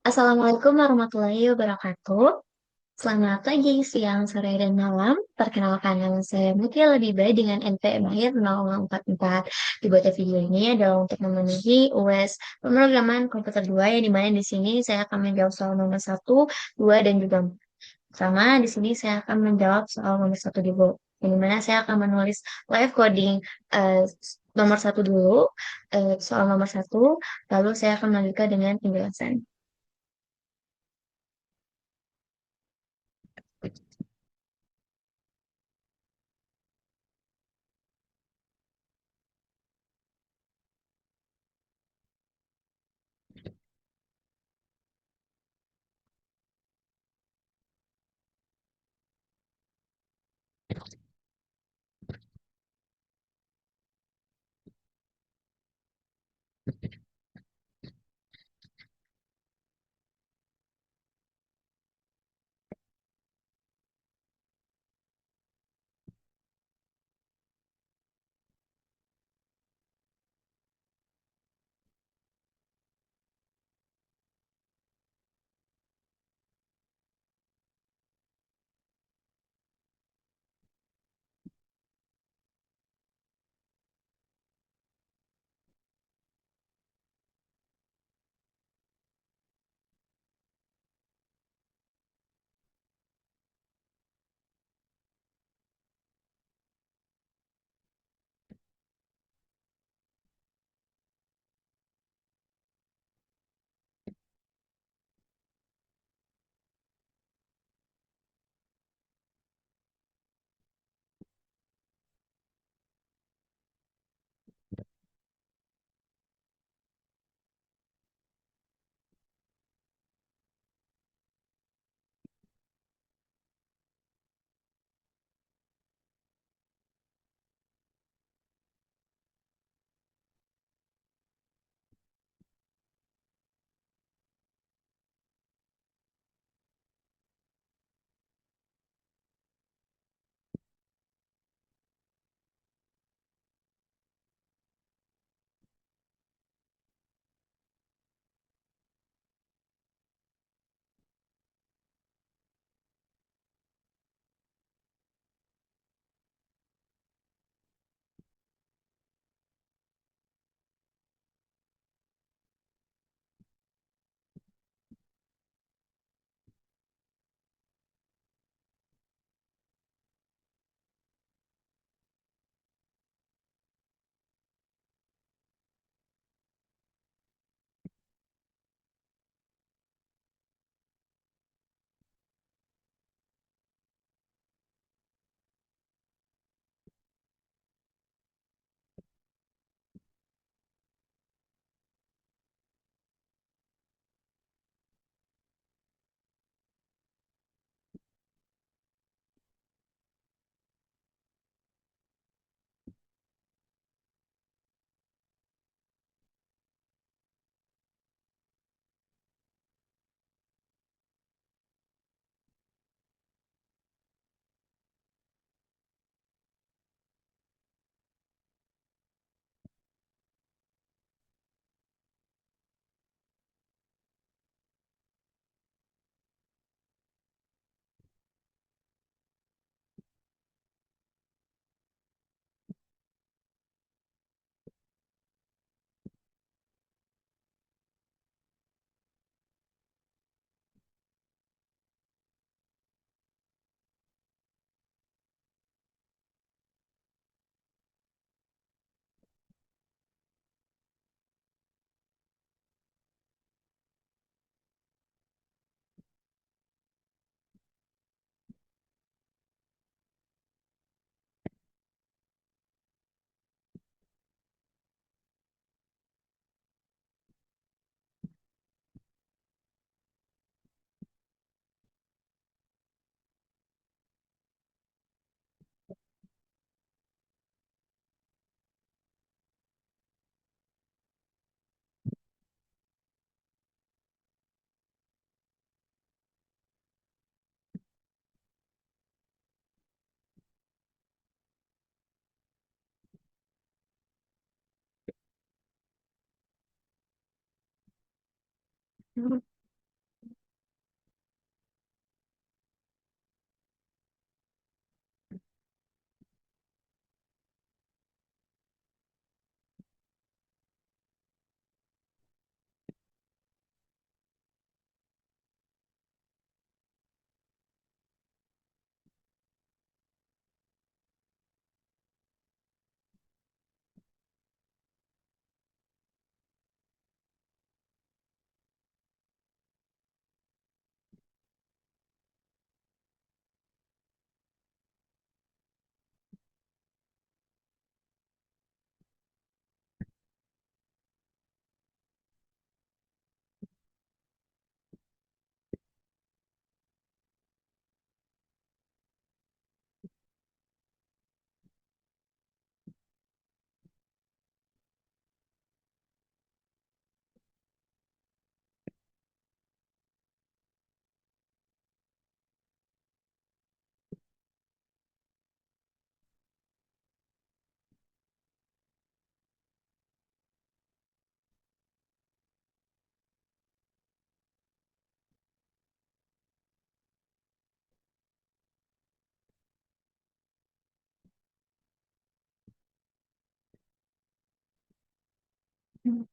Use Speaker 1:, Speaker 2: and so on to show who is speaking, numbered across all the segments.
Speaker 1: Assalamualaikum warahmatullahi wabarakatuh. Selamat pagi, siang, sore, dan malam. Perkenalkan nama saya Mutia Lebibay dengan NPM Mahir 0044. Dibuatnya video ini adalah untuk memenuhi UAS pemrograman komputer 2 yang dimana di sini saya akan menjawab soal nomor 1, 2, dan juga 4. Sama di sini saya akan menjawab soal nomor 1 dulu. Yang dimana saya akan menulis live coding eh, nomor 1 dulu, soal nomor 1, lalu saya akan melanjutkan dengan penjelasan. Baik,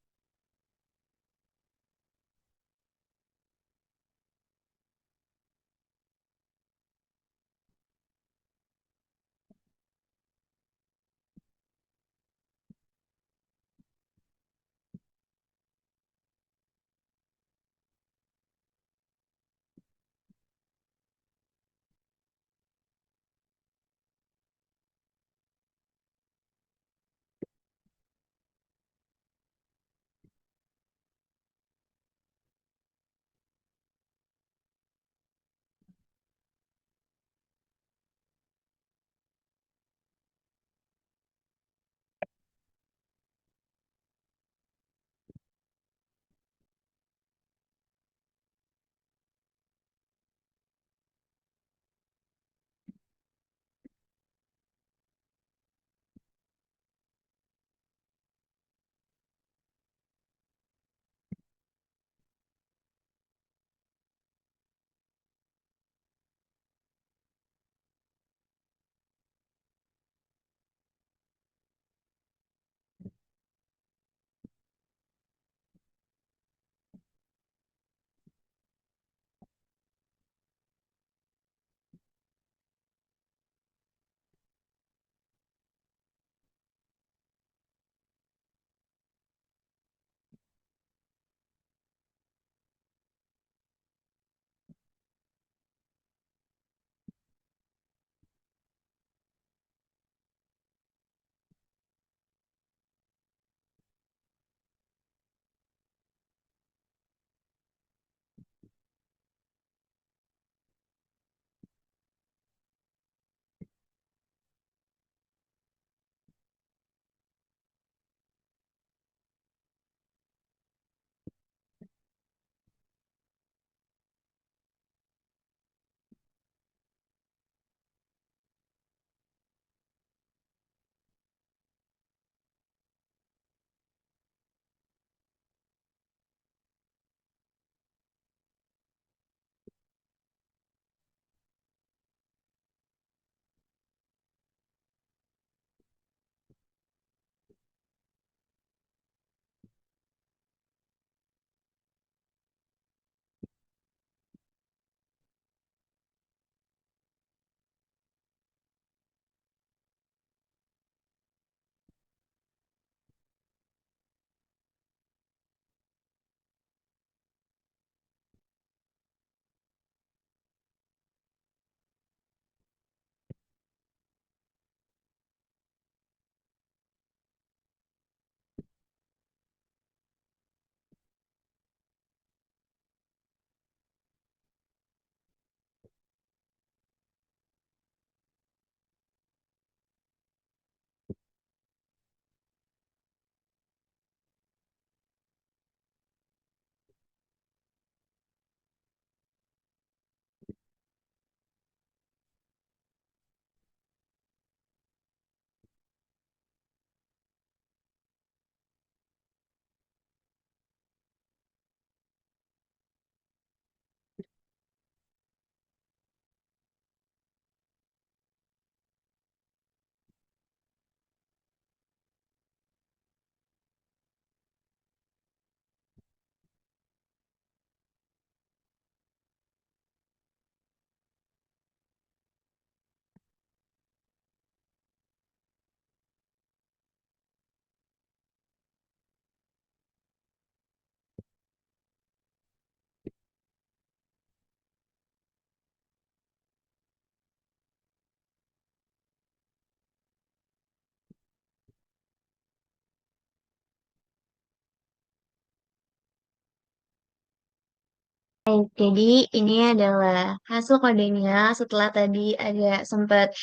Speaker 1: jadi ini adalah hasil kodenya setelah tadi ada sempat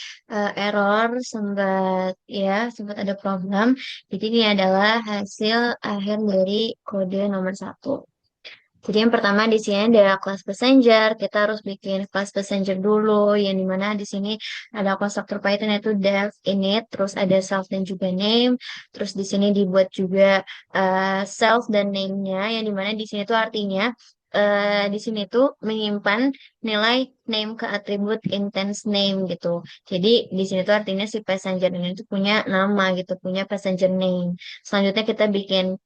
Speaker 1: error, sempat ada problem. Jadi ini adalah hasil akhir dari kode nomor satu. Jadi yang pertama di sini ada class passenger. Kita harus bikin class passenger dulu, yang dimana di sini ada konstruktor Python yaitu def init, terus ada self dan juga name. Terus di sini dibuat juga self dan name-nya, yang dimana di sini tuh artinya di sini tuh menyimpan nilai name ke atribut intense name gitu. Jadi di sini tuh artinya si passenger ini tuh punya nama gitu, punya passenger name. Selanjutnya kita bikin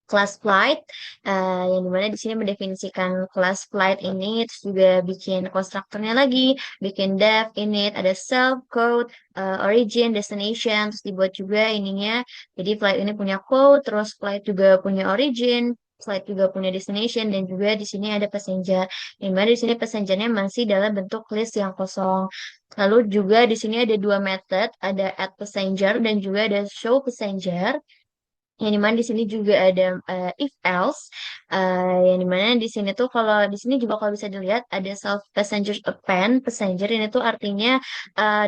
Speaker 1: class flight, yang dimana di sini mendefinisikan class flight ini, terus juga bikin konstruktornya lagi, bikin def, init, ada self, code, origin, destination, terus dibuat juga ininya. Jadi flight ini punya code, terus flight juga punya origin, flight juga punya destination, dan juga di sini ada passenger. Yang mana di sini passengernya masih dalam bentuk list yang kosong. Lalu juga di sini ada dua method, ada add passenger dan juga ada show passenger. Yang dimana di sini juga ada if else, yang dimana di sini tuh kalau di sini juga kalau bisa dilihat ada self passenger append passenger, ini tuh artinya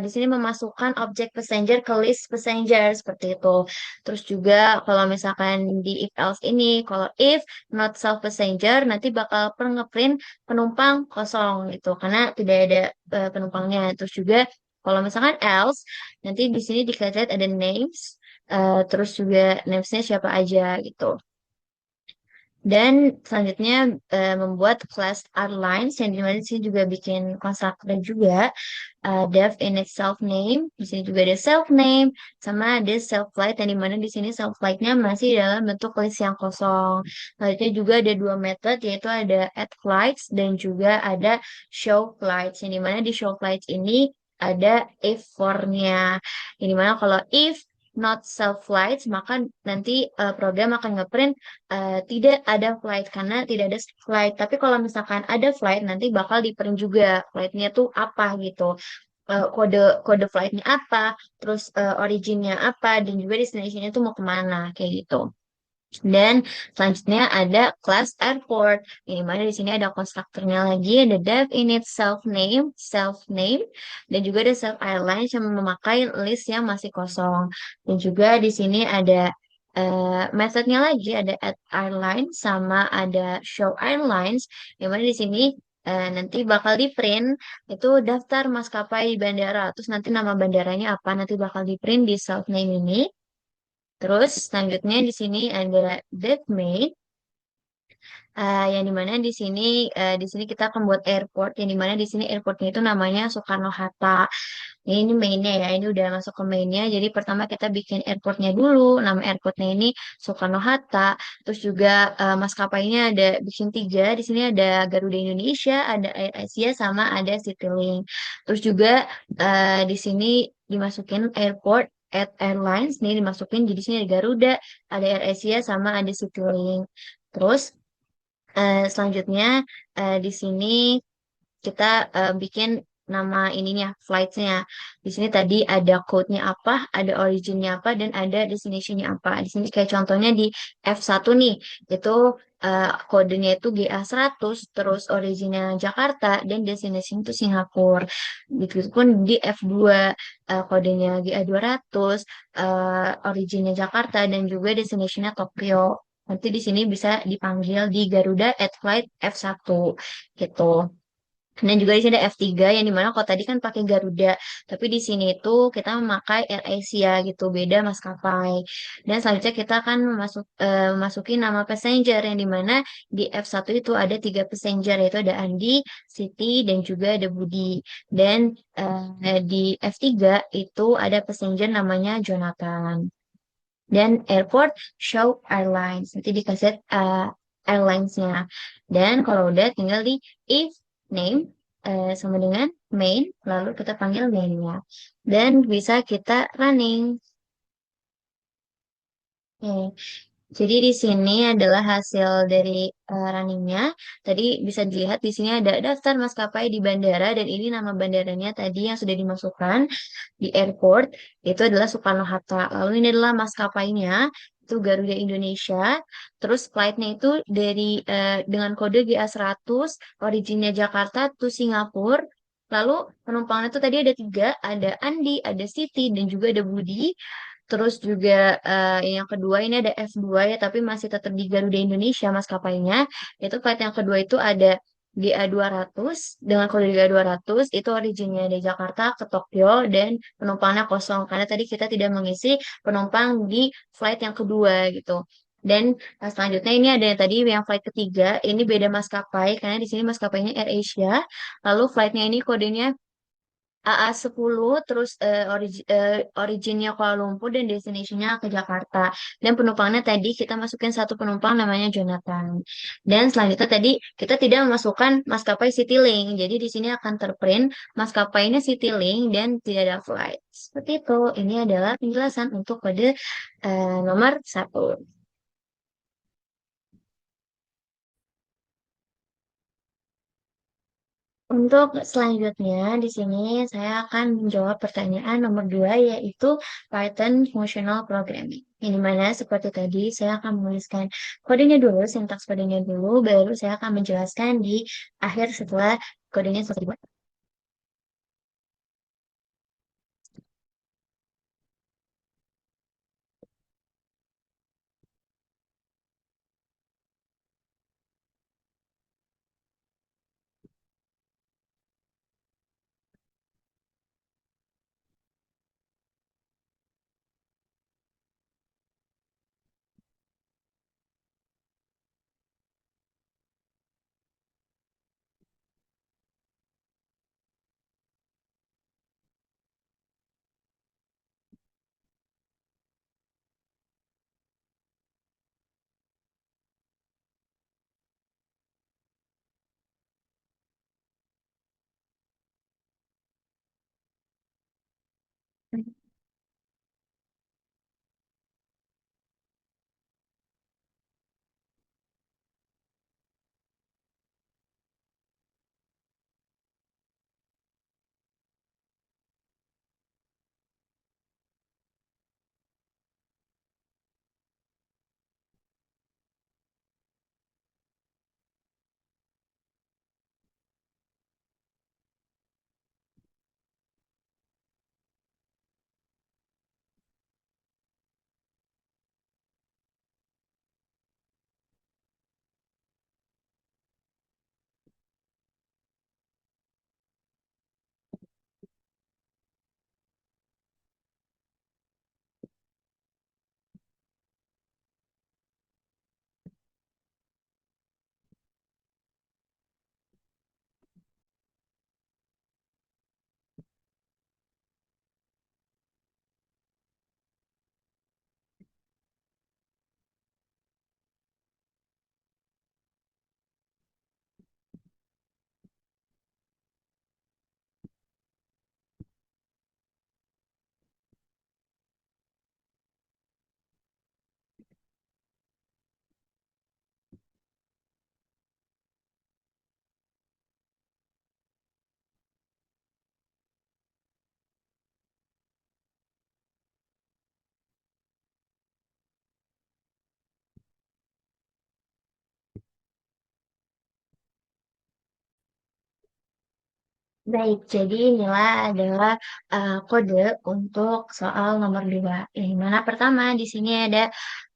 Speaker 1: di sini memasukkan objek passenger ke list passenger seperti itu. Terus juga kalau misalkan di if else ini, kalau if not self passenger nanti bakal ngeprint penumpang kosong gitu karena tidak ada penumpangnya. Terus juga kalau misalkan else, nanti di sini dikasih ada names, terus juga namesnya siapa aja gitu. Dan selanjutnya membuat class outlines yang dimana di sini juga bikin konstruktor juga, def init self name, di sini juga ada self name sama ada self flight yang dimana di sini self flightnya masih dalam bentuk list yang kosong. Selanjutnya juga ada dua metode yaitu ada add flights dan juga ada show flights yang dimana di show flights ini ada if for-nya. Yang dimana kalau if not self flights maka nanti program akan ngeprint tidak ada flight karena tidak ada flight. Tapi kalau misalkan ada flight nanti bakal di print juga flightnya tuh apa gitu. Kode kode flightnya apa, terus originnya apa, dan juga destinationnya tuh mau kemana kayak gitu. Dan selanjutnya ada class airport. Ini mana di sini ada konstruktornya lagi, ada def init self name, dan juga ada self airlines yang memakai list yang masih kosong. Dan juga di sini ada methodnya lagi, ada add airlines sama ada show airlines. Yang mana di sini nanti bakal di print itu daftar maskapai di bandara. Terus nanti nama bandaranya apa, nanti bakal di print di self name ini. Terus selanjutnya di sini ada DevMate, yang dimana di sini kita akan buat airport, yang dimana di sini airportnya itu namanya Soekarno-Hatta. Ini mainnya ya, ini udah masuk ke mainnya. Jadi pertama kita bikin airportnya dulu, nama airportnya ini Soekarno-Hatta. Terus juga maskapainya ada bikin tiga. Di sini ada Garuda Indonesia, ada Air Asia, sama ada Citylink. Terus juga di sini dimasukin airport at airlines nih dimasukin. Jadi di sini ada Garuda, ada Air Asia, sama ada Citylink. Terus selanjutnya di sini kita bikin nama ininya, flightsnya. Di sini tadi ada code-nya apa, ada origin-nya apa, dan ada destination-nya apa. Di sini kayak contohnya di F1 nih, itu kodenya itu GA100, terus originnya Jakarta, dan destination itu Singapura. Begitupun di F2, kodenya GA200, originnya Jakarta, dan juga destination-nya Tokyo. Nanti di sini bisa dipanggil di Garuda at Flight F1 gitu. Dan juga di sini ada F3 yang dimana kalau tadi kan pakai Garuda, tapi di sini itu kita memakai AirAsia gitu, beda maskapai. Dan selanjutnya kita akan masukin nama passenger yang dimana di F1 itu ada tiga passenger yaitu ada Andi, Siti, dan juga ada Budi. Dan di F3 itu ada passenger namanya Jonathan. Dan airport show airlines, nanti dikasih airlines-nya. Dan kalau udah tinggal di if name sama dengan main, lalu kita panggil main-nya. Dan bisa kita running. Oke. Jadi di sini adalah hasil dari runningnya. Tadi bisa dilihat di sini ada daftar maskapai di bandara dan ini nama bandaranya tadi yang sudah dimasukkan di airport itu adalah Soekarno-Hatta. Lalu ini adalah maskapainya itu Garuda Indonesia. Terus flightnya itu dari dengan kode GA100, originnya Jakarta to Singapura. Lalu penumpangnya itu tadi ada tiga, ada Andi, ada Siti, dan juga ada Budi. Terus juga yang kedua ini ada F2 ya, tapi masih tetap di Garuda Indonesia maskapainya. Itu flight yang kedua itu ada GA200 dengan kode GA200 itu originnya dari Jakarta ke Tokyo dan penumpangnya kosong karena tadi kita tidak mengisi penumpang di flight yang kedua gitu. Dan selanjutnya ini ada yang tadi yang flight ketiga, ini beda maskapai karena di sini maskapainya AirAsia. Lalu flightnya ini kodenya AA10 terus originnya Kuala Lumpur dan destinasinya ke Jakarta. Dan penumpangnya tadi kita masukin satu penumpang namanya Jonathan. Dan selanjutnya tadi kita tidak memasukkan maskapai Citylink. Jadi di sini akan terprint maskapainya Citylink dan tidak ada flight. Seperti itu. Ini adalah penjelasan untuk kode nomor satu. Untuk selanjutnya, di sini saya akan menjawab pertanyaan nomor dua, yaitu Python Functional Programming. Yang dimana seperti tadi, saya akan menuliskan kodenya dulu, sintaks kodenya dulu, baru saya akan menjelaskan di akhir setelah kodenya selesai dibuat. Baik, jadi inilah adalah kode untuk soal nomor dua. Yang mana pertama di sini ada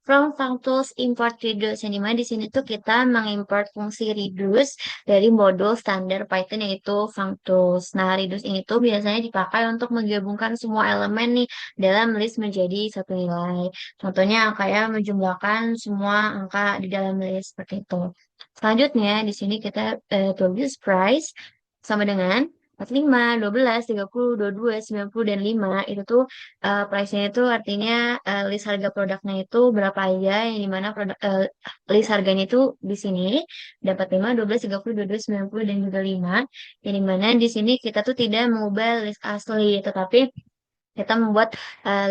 Speaker 1: from functools import reduce. Yang dimana di sini tuh kita mengimport fungsi reduce dari modul standar Python yaitu functools. Nah, reduce ini tuh biasanya dipakai untuk menggabungkan semua elemen nih dalam list menjadi satu nilai. Contohnya kayak menjumlahkan semua angka di dalam list seperti itu. Selanjutnya di sini kita tulis price sama dengan 45, 12, 30, 22, 90, dan 5 itu tuh price-nya itu artinya list harga produknya itu berapa aja yang dimana list harganya itu di sini dapat 5, 12, 30, 22, 90, dan juga 5 yang dimana di sini kita tuh tidak mengubah list asli tetapi kita membuat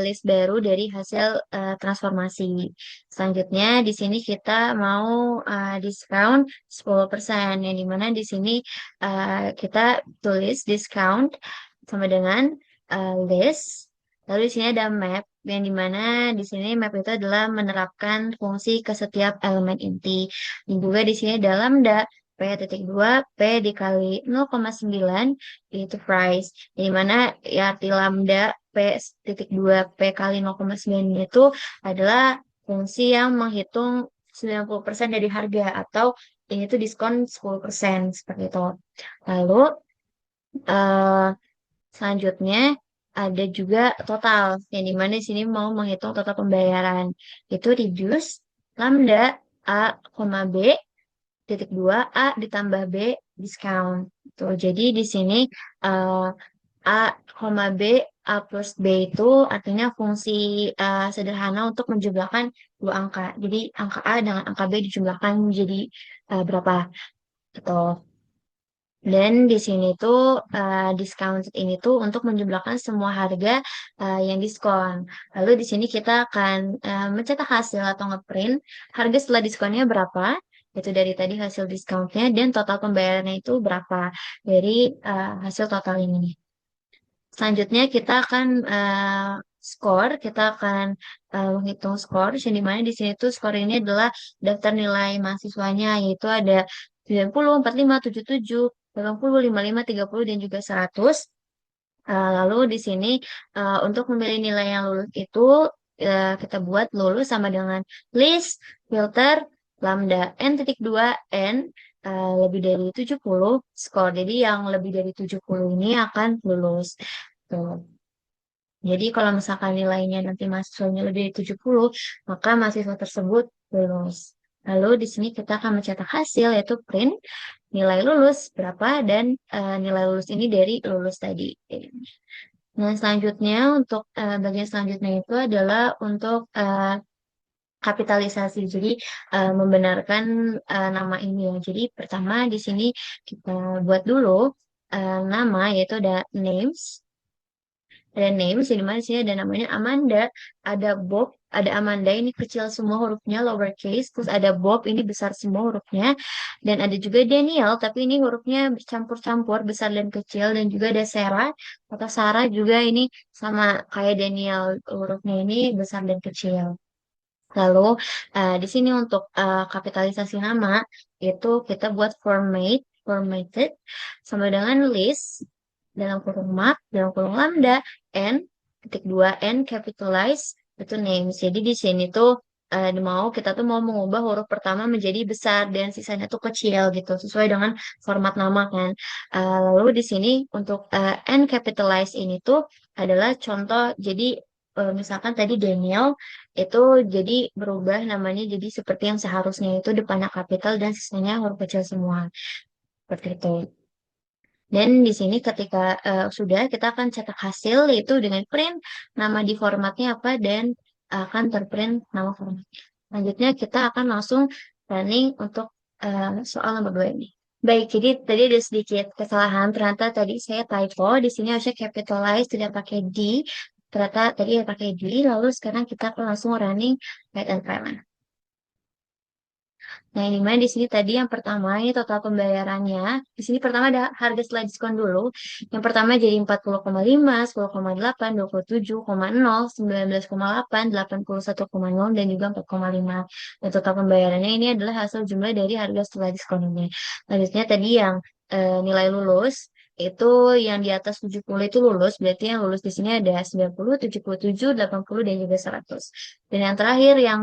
Speaker 1: list baru dari hasil transformasi. Selanjutnya di sini kita mau diskon 10%, yang dimana di sini kita tulis discount sama dengan list. Lalu di sini ada map, yang dimana di sini map itu adalah menerapkan fungsi ke setiap elemen inti. Dan juga di sini ada lambda P.2 P dikali 0,9 itu price. Di mana ya arti lambda P.2 P kali 0,9 itu adalah fungsi yang menghitung 90% dari harga atau ini tuh diskon 10% seperti itu. Lalu eh, selanjutnya ada juga total yang dimana di sini mau menghitung total pembayaran. Itu reduce lambda A, B titik 2 A ditambah B discount. Tuh, jadi di sini eh, A, koma B, A plus B itu artinya fungsi sederhana untuk menjumlahkan dua angka. Jadi angka A dengan angka B dijumlahkan menjadi berapa? Gitu. Dan di sini tuh discounted ini tuh untuk menjumlahkan semua harga yang diskon. Lalu di sini kita akan mencetak hasil atau ngeprint harga setelah diskonnya berapa, itu dari tadi hasil discountnya dan total pembayarannya itu berapa dari hasil total ini. Selanjutnya kita akan kita akan menghitung skor, yang dimana di sini tuh skor ini adalah daftar nilai mahasiswanya, yaitu ada 90, 45, 77, 80, 55, 30, dan juga 100. Lalu di sini untuk memilih nilai yang lulus itu kita buat lulus sama dengan list, filter, lambda n titik dua n lebih dari 70 skor. Jadi yang lebih dari 70 ini akan lulus. Tuh. Jadi kalau misalkan nilainya nanti mahasiswanya lebih dari 70, maka mahasiswa tersebut lulus. Lalu di sini kita akan mencetak hasil yaitu print nilai lulus berapa dan nilai lulus ini dari lulus tadi. Nah, selanjutnya untuk bagian selanjutnya itu adalah untuk kapitalisasi. Jadi membenarkan nama ini ya. Jadi pertama di sini kita buat dulu nama yaitu ada names. Ada names di mana sini ada namanya Amanda, ada Bob, ada Amanda ini kecil semua hurufnya lowercase, terus ada Bob ini besar semua hurufnya, dan ada juga Daniel tapi ini hurufnya bercampur-campur besar dan kecil, dan juga ada Sarah atau Sarah juga ini sama kayak Daniel hurufnya ini besar dan kecil. Lalu di sini untuk kapitalisasi nama itu kita buat formatted sama dengan list dalam kurung mark dalam kurung lambda n ketik dua n capitalize itu names. Jadi di sini tuh kita tuh mau mengubah huruf pertama menjadi besar dan sisanya tuh kecil gitu sesuai dengan format nama kan. Lalu di sini untuk n capitalize ini tuh adalah contoh. Jadi misalkan tadi Daniel itu jadi berubah namanya jadi seperti yang seharusnya itu depannya kapital dan sisanya huruf kecil semua. Seperti itu. Dan di sini ketika sudah kita akan cetak hasil yaitu dengan print nama di formatnya apa dan akan terprint nama formatnya. Selanjutnya kita akan langsung running untuk soal nomor 2 ini. Baik, jadi tadi ada sedikit kesalahan. Ternyata tadi saya typo. Di sini harusnya capitalize tidak pakai D. Ternyata tadi ya pakai D. Lalu sekarang kita akan langsung running right and payment. Nah, ini mana di sini tadi yang pertama ini total pembayarannya. Di sini pertama ada harga setelah diskon dulu. Yang pertama jadi 40,5, 10,8, 27,0, 19,8, 81,0, dan juga 4,5. Dan total pembayarannya ini adalah hasil jumlah dari harga setelah diskon ini. Selanjutnya tadi yang nilai lulus itu yang di atas 70 itu lulus, berarti yang lulus di sini ada 90, 77, 80, dan juga 100. Dan yang terakhir yang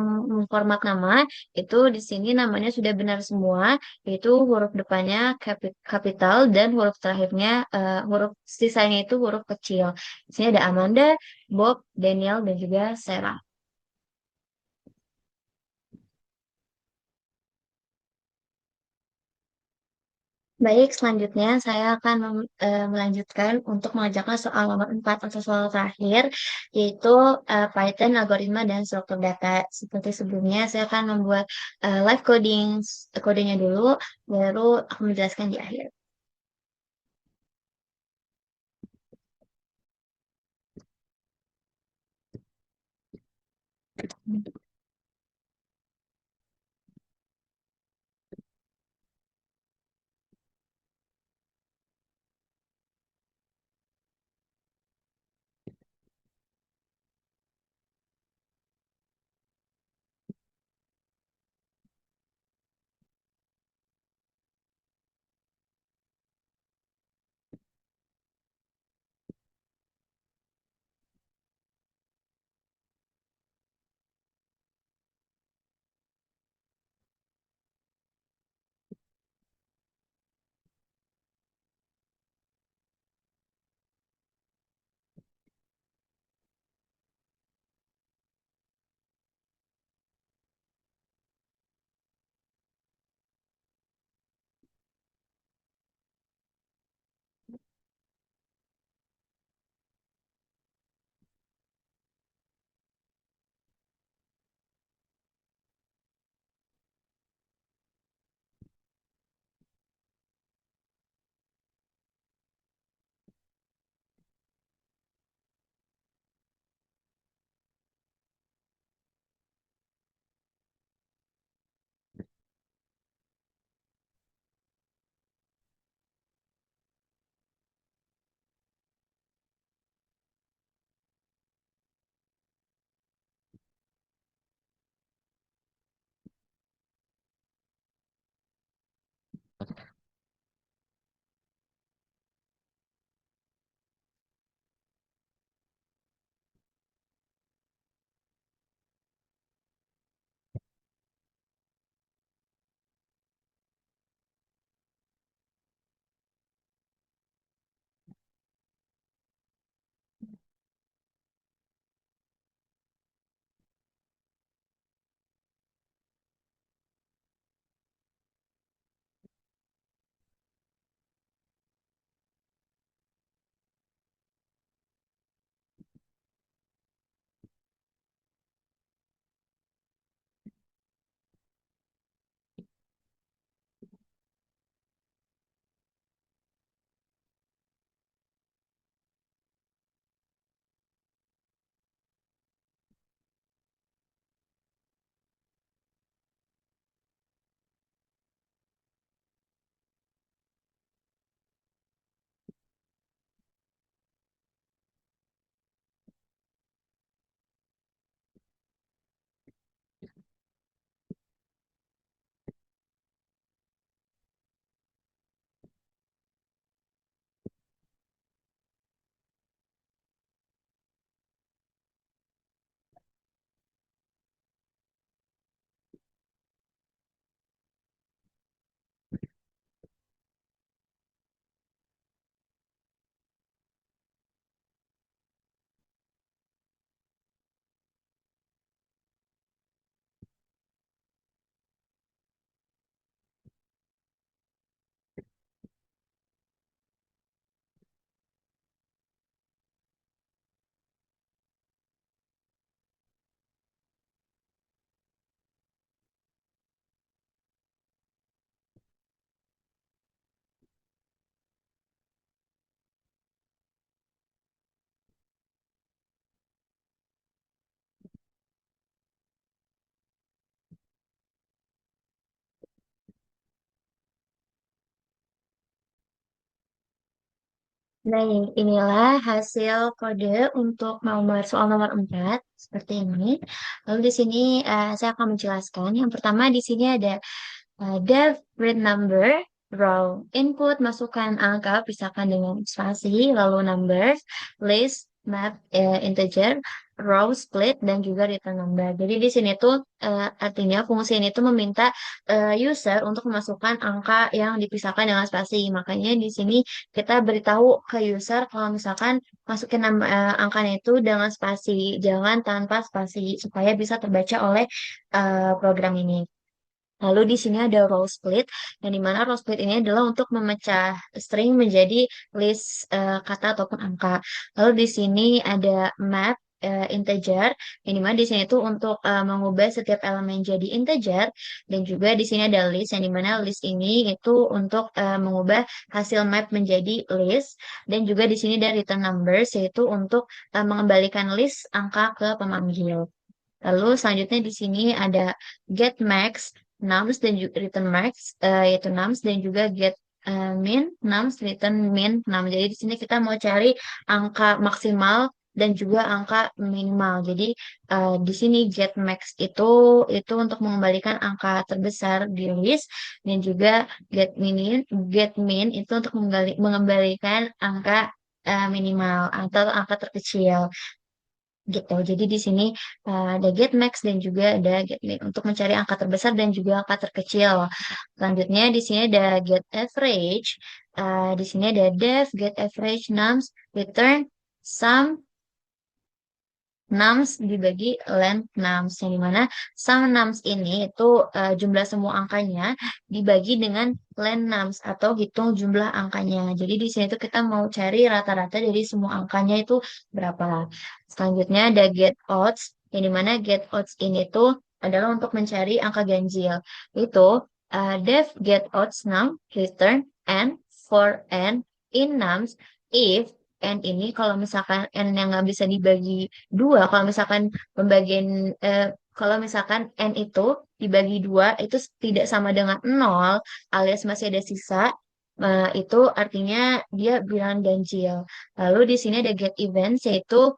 Speaker 1: format nama itu di sini namanya sudah benar semua, yaitu huruf depannya kapital dan huruf terakhirnya huruf sisanya itu huruf kecil. Di sini ada Amanda, Bob, Daniel, dan juga Sarah. Baik, selanjutnya saya akan melanjutkan untuk mengerjakan soal nomor 4 atau soal terakhir, yaitu Python, algoritma, dan struktur data. Seperti sebelumnya, saya akan membuat live codingnya dulu, baru aku menjelaskan di akhir. Baik, inilah hasil kode untuk soal nomor 4 seperti ini. Lalu di sini saya akan menjelaskan. Yang pertama di sini ada def, read number, row, input, masukkan angka, pisahkan dengan spasi, lalu numbers, list, map, integer, row, split, dan juga return number. Jadi di sini tuh artinya fungsi ini tuh meminta user untuk memasukkan angka yang dipisahkan dengan spasi. Makanya di sini kita beritahu ke user kalau misalkan masukin angkanya itu dengan spasi, jangan tanpa spasi, supaya bisa terbaca oleh program ini. Lalu di sini ada row split, yang dimana row split ini adalah untuk memecah string menjadi list kata ataupun angka. Lalu di sini ada map integer, yang dimana di sini itu untuk mengubah setiap elemen jadi integer, dan juga di sini ada list, yang dimana list ini itu untuk mengubah hasil map menjadi list, dan juga di sini ada return numbers, yaitu untuk mengembalikan list angka ke pemanggil. Lalu selanjutnya di sini ada get max, nums dan juga return max, yaitu nums dan juga get min, nums, return min, num. Jadi di sini kita mau cari angka maksimal dan juga angka minimal. Jadi di sini get max itu untuk mengembalikan angka terbesar di list, dan juga get min itu untuk mengembalikan angka minimal atau angka terkecil gitu. Jadi di sini ada get max dan juga ada get min untuk mencari angka terbesar dan juga angka terkecil. Selanjutnya di sini ada get average. Di sini ada def, get average, nums, return, sum, nums dibagi length nums, yang dimana sum nums ini itu jumlah semua angkanya dibagi dengan length nums atau hitung jumlah angkanya. Jadi di sini tuh kita mau cari rata-rata dari semua angkanya itu berapa. Selanjutnya ada get odds, yang dimana get odds ini tuh adalah untuk mencari angka ganjil. Itu def get odds num return n for n in nums if n ini kalau misalkan n yang nggak bisa dibagi dua, eh, kalau misalkan n itu dibagi dua itu tidak sama dengan nol, alias masih ada sisa, itu artinya dia bilangan ganjil. Lalu di sini ada get events, yaitu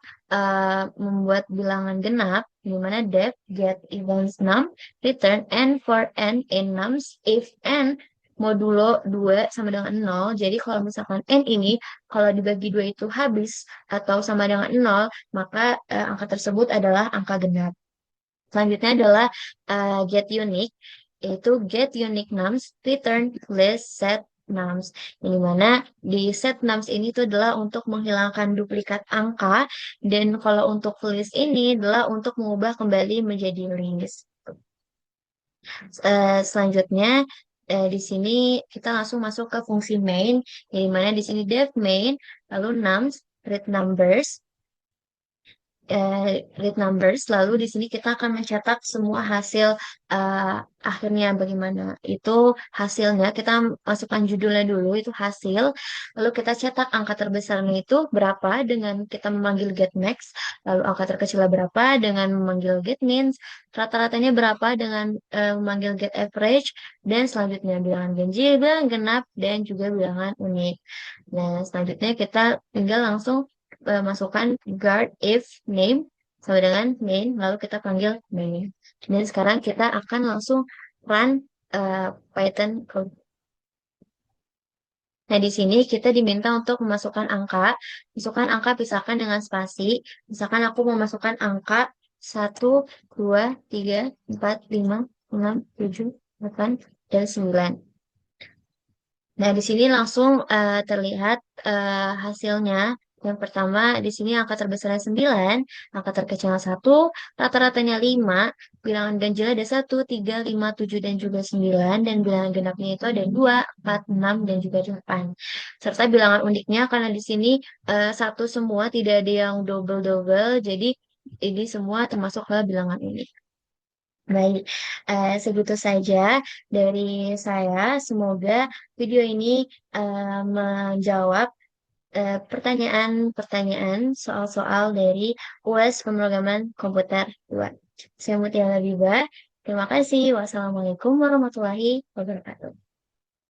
Speaker 1: membuat bilangan genap, di mana def get events num return n for n in nums if n modulo 2 sama dengan nol. Jadi kalau misalkan n ini kalau dibagi dua itu habis atau sama dengan nol, maka angka tersebut adalah angka genap. Selanjutnya adalah get unique, yaitu get unique nums, return list set nums. Yang mana di set nums ini itu adalah untuk menghilangkan duplikat angka, dan kalau untuk list ini adalah untuk mengubah kembali menjadi list. Selanjutnya di sini kita langsung masuk ke fungsi main, yang mana di sini def main, lalu nums, read numbers, read numbers. Lalu di sini kita akan mencetak semua hasil eh, akhirnya bagaimana. Itu hasilnya kita masukkan judulnya dulu itu hasil. Lalu kita cetak angka terbesarnya itu berapa dengan kita memanggil get max. Lalu angka terkecilnya berapa dengan memanggil get min. Rata-ratanya berapa dengan memanggil get average. Dan selanjutnya bilangan ganjil, bilangan genap, dan juga bilangan unik. Nah, selanjutnya kita tinggal langsung masukkan guard if name sama dengan main, lalu kita panggil main. Dan sekarang kita akan langsung run Python code. Nah, di sini kita diminta untuk memasukkan angka. Masukkan angka pisahkan dengan spasi. Misalkan aku memasukkan angka 1, 2, 3, 4, 5, 6, 7, 8, dan 9. Nah, di sini langsung terlihat hasilnya. Yang pertama, di sini angka terbesarnya 9, angka terkecilnya 1, rata-ratanya 5, bilangan ganjil ada 1, 3, 5, 7, dan juga 9, dan bilangan genapnya itu ada 2, 4, 6, dan juga 8. Serta bilangan uniknya, karena di sini satu semua, tidak ada yang double-double, jadi ini semua termasuk ke bilangan unik. Baik, segitu saja dari saya. Semoga video ini menjawab pertanyaan-pertanyaan soal-soal dari UAS Pemrograman Komputer 2. Saya Mutia Labiba. Terima kasih. Wassalamualaikum warahmatullahi wabarakatuh.